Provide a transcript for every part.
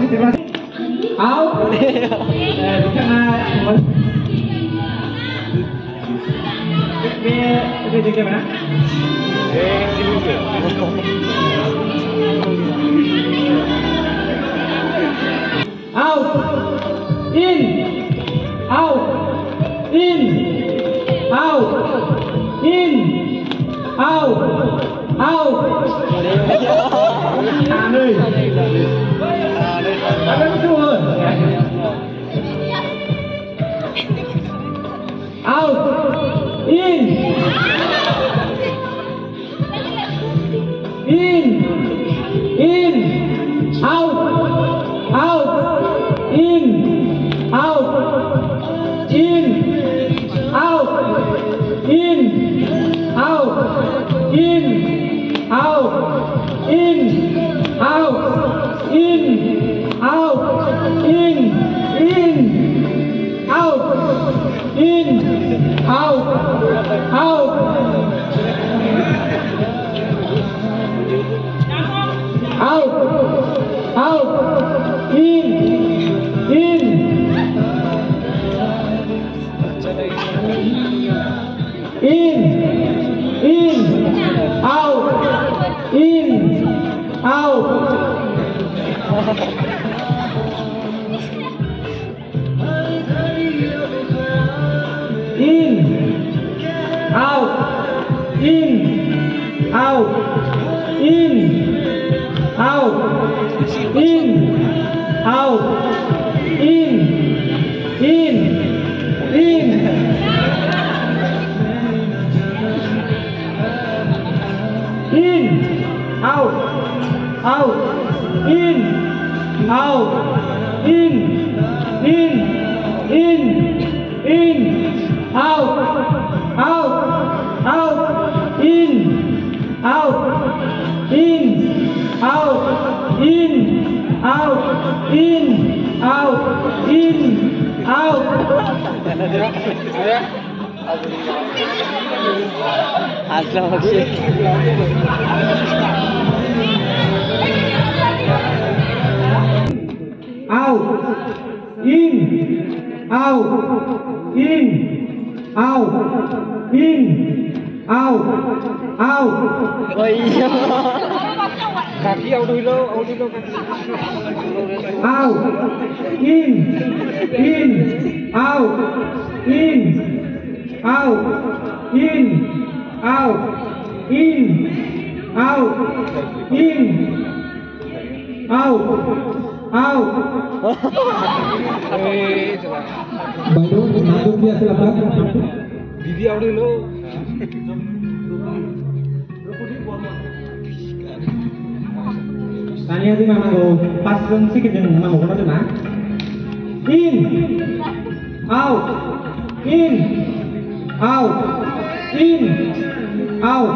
Out. Di sana. Ini gimana? Out. In. Out. In. Out. In. Out. Out. À nơi. Ada betul. Out. In. In. In. Out. Out. In. Out. In. Out. In. Out. In. Out. In. Out. In. Out. In. In. Out. In. Out. Out. Out. Out. In. In. In. In. Out. In. Out. In. Out. In. Out. In. Out. In. Out. In. In. In. In. Out. Out. In. Out. In. In. In. In. Out. Out. Out. In. Out. In. Out. In. Out. In. Out. In. Out. Asal maksud. Out. In. Out. In. Out. In. Out. Out. Oh iya. Kaki out dulu kaki. Out. In. In. Out. In. Out. In. Out. In. Out. In. Out. Out. Bayu, nanduk dia silakan. Bibi out dulu. Tanya di mana go? Pas sedikit jeung mau kono teh In. Out. In. Out. In. Out.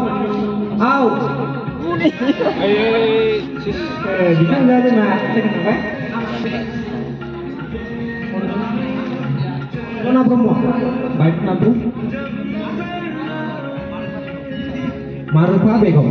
Out. Di kan jadi mah second apa? Mana promo? Baik nanti. Marupa bego.